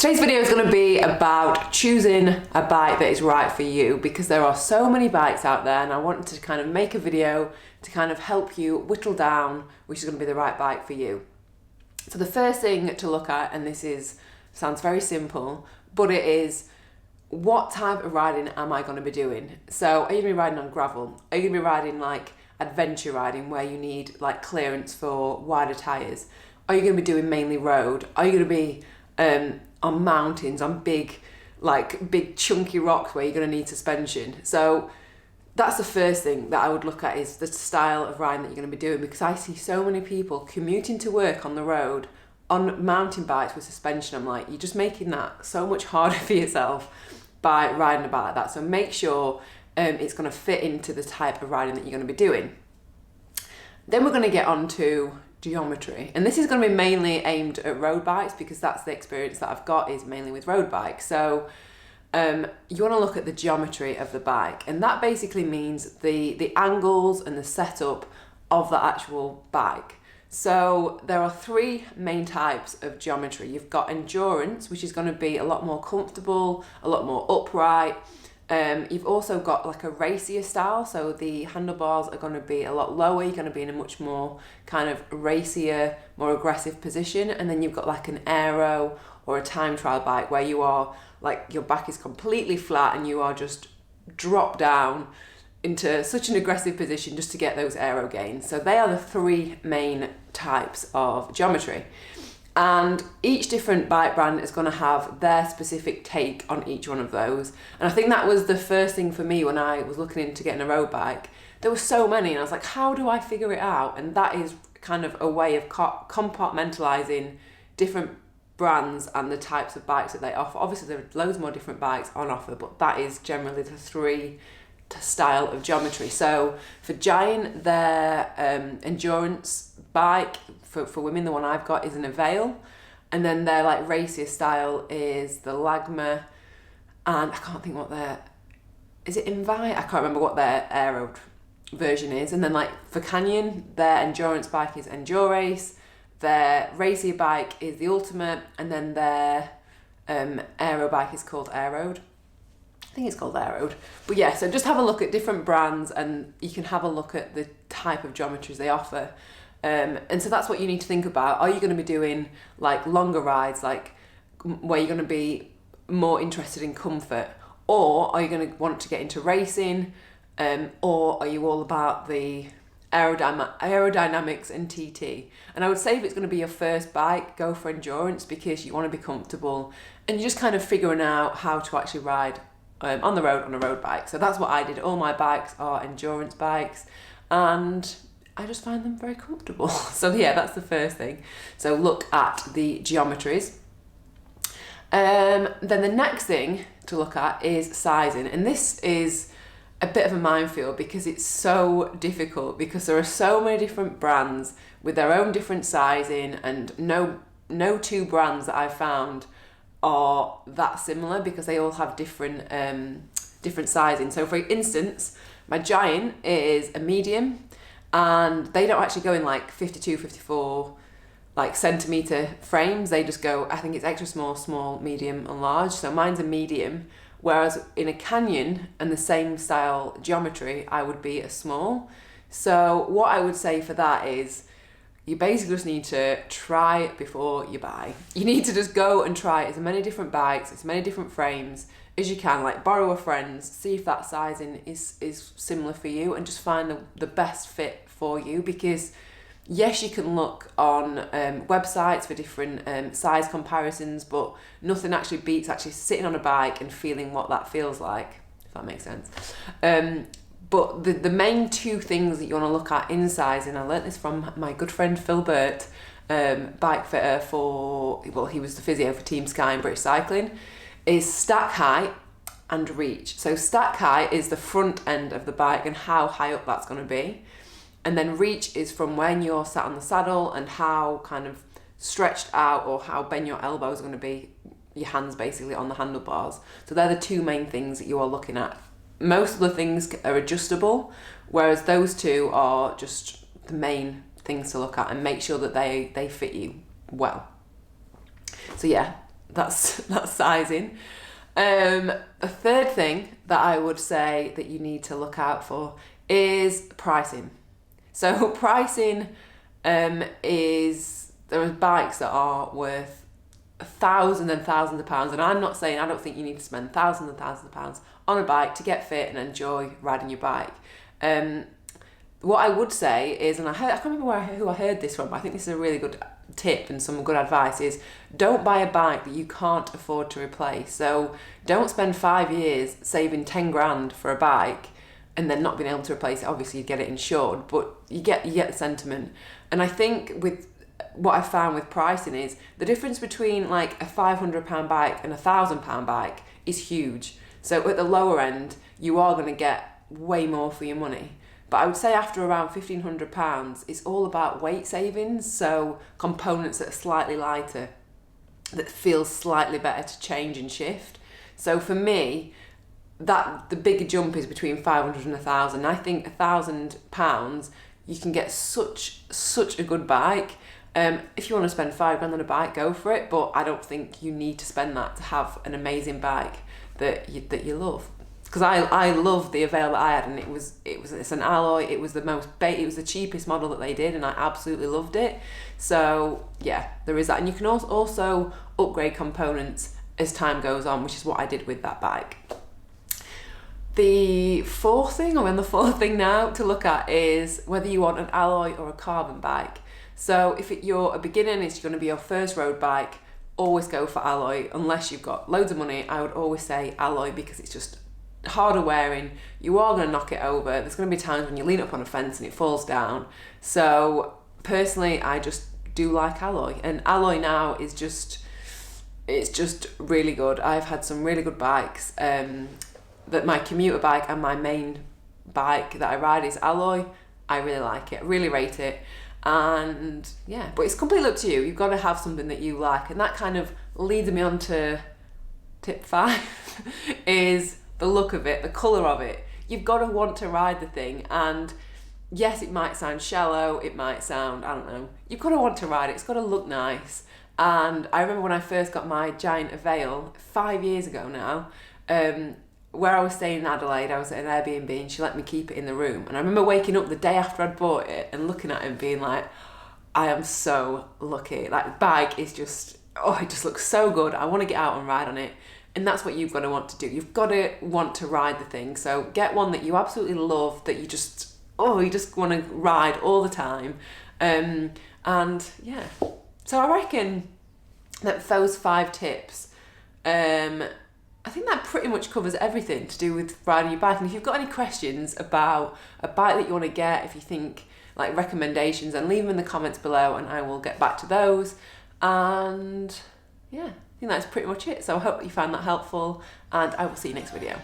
Today's video is going to be about choosing a bike that is right for you, because there are so many bikes out there and I wanted to kind of make a video to kind of help you whittle down which is going to be the right bike for you. So the first thing to look at, and sounds very simple, but it is, what type of riding am I going to be doing? So are you going to be riding on gravel? Are you going to be riding like adventure riding where you need like clearance for wider tyres? Are you going to be doing mainly road? Are you going to be on mountains, on big chunky rocks where you're going to need suspension? So that's the first thing that I would look at, is the style of riding that you're going to be doing, because I see so many people commuting to work on the road on mountain bikes with suspension. I'm like, you're just making that so much harder for yourself by riding a bike like that. So make sure it's going to fit into the type of riding that you're going to be doing. Then we're going to get on to geometry, and this is going to be mainly aimed at road bikes, because that's the experience that I've got, is mainly with road bikes. So you want to look at the geometry of the bike, and that basically means the angles and the setup of the actual bike. So there are three main types of geometry. You've got endurance, which is going to be a lot more comfortable, a lot more upright. You've also got like a racier style, so the handlebars are going to be a lot lower. You're going to be in a much more kind of racier, more aggressive position. And then you've got like an aero or a time trial bike where you are like, your back is completely flat and you are just dropped down into such an aggressive position just to get those aero gains. So they are the three main types of geometry. And each different bike brand is going to have their specific take on each one of those. And I think that was the first thing for me when I was looking into getting a road bike. There were so many and I was like, how do I figure it out? And that is kind of a way of compartmentalizing different brands and the types of bikes that they offer. Obviously there are loads more different bikes on offer, but that is generally the three style of geometry. So for Giant, their endurance bike for women, the one I've got is an Avail, and then their like racier style is the Lagma, and I can't think what is it Invite? I can't remember what their aero version is. And then like for Canyon, their endurance bike is Endurace, their racier bike is the Ultimate, and then their aero bike is called Aeroad. I think it's called Aeroad. But yeah, so just have a look at different brands and you can have a look at the type of geometries they offer. And so that's what you need to think about. Are you going to be doing like longer rides, like where you're going to be more interested in comfort? Or are you going to want to get into racing? Or are you all about the aerodynamics and TT? And I would say if it's going to be your first bike, go for endurance, because you want to be comfortable and you're just kind of figuring out how to actually ride on the road on a road bike. So that's what I did. All my bikes are endurance bikes and I just find them very comfortable. So yeah, that's the first thing. So look at the geometries. Then the next thing to look at is sizing. And this is a bit of a minefield because it's so difficult, because there are so many different brands with their own different sizing, and no two brands that I've found are that similar, because they all have different sizing. So for instance, my Giant is a medium, and they don't actually go in like 52, 54 like centimeter frames. They just go, I think it's extra small, small, medium and large. So mine's a medium, whereas in a Canyon and the same style geometry, I would be a small. So what I would say for that is, you basically just need to try it before you buy. You need to just go and try as many different bikes, as many different frames as you can, like borrow a friend's, see if that sizing is similar for you, and just find the best fit for you. Because yes, you can look on websites for different size comparisons, but nothing actually beats actually sitting on a bike and feeling what that feels like, if that makes sense. But the main two things that you want to look at in sizing, I learnt this from my good friend Phil Burt, bike fitter he was the physio for Team Sky and British Cycling, is stack height and reach. So stack height is the front end of the bike and how high up that's going to be. And then reach is from when you're sat on the saddle and how kind of stretched out or how bent your elbows are going to be, your hands basically on the handlebars. So they're the two main things that you are looking at. Most of the things are adjustable, whereas those two are just the main things to look at and make sure that they fit you well. So yeah, that's sizing. A third thing that I would say that you need to look out for is pricing. So pricing is, there are bikes that are worth thousands and thousands of pounds, and I'm not saying, I don't think you need to spend thousands and thousands of pounds on a bike to get fit and enjoy riding your bike. What I would say is, and I can't remember who I heard this from, but I think this is a really good tip and some good advice, is don't buy a bike that you can't afford to replace. So don't spend 5 years saving 10 grand for a bike and then not being able to replace it. Obviously you get it insured, but you get the sentiment. And I think with what I found with pricing is the difference between like a £500 bike and a £1,000 bike is huge. So at the lower end, you are going to get way more for your money. But I would say after around £1,500, it's all about weight savings. So components that are slightly lighter, that feel slightly better to change and shift. So for me, that the bigger jump is between 500 and 1,000. I think £1,000, you can get such a good bike. If you want to spend £5 grand on a bike, go for it. But I don't think you need to spend that to have an amazing bike that you love. Because I love the Avail that I had, and it's an alloy. It was the cheapest model that they did, and I absolutely loved it. So yeah, there is that, and you can also upgrade components as time goes on, which is what I did with that bike. The fourth thing now to look at is whether you want an alloy or a carbon bike. So if you're a beginner and it's going to be your first road bike, always go for alloy. Unless you've got loads of money, I would always say alloy, because it's just harder wearing. You are going to knock it over. There's going to be times when you lean up on a fence and it falls down. So personally, I just do like alloy, and alloy now is just really good. I've had some really good bikes. That my commuter bike and my main bike that I ride is alloy. I really like it. I really rate it. And yeah, but it's completely up to you. You've got to have something that you like, and that kind of leads me on to tip 5 is the look of it, the colour of it. You've got to want to ride the thing, and yes, it might sound shallow, it might sound, I don't know, you've got to want to ride it, it's got to look nice. And I remember when I first got my giant Avail 5 years ago now, where I was staying in Adelaide, I was at an Airbnb and she let me keep it in the room. And I remember waking up the day after I'd bought it and looking at it and being like, I am so lucky. Like, the bike is just, it just looks so good. I want to get out and ride on it. And that's what you've got to want to do. You've got to want to ride the thing. So get one that you absolutely love, that you just want to ride all the time. And yeah, so I reckon that those 5 tips, I think that pretty much covers everything to do with riding your bike. And if you've got any questions about a bike that you want to get, if you think like recommendations, then leave them in the comments below and I will get back to those. And yeah, I think that's pretty much it. So I hope you found that helpful, and I will see you next video.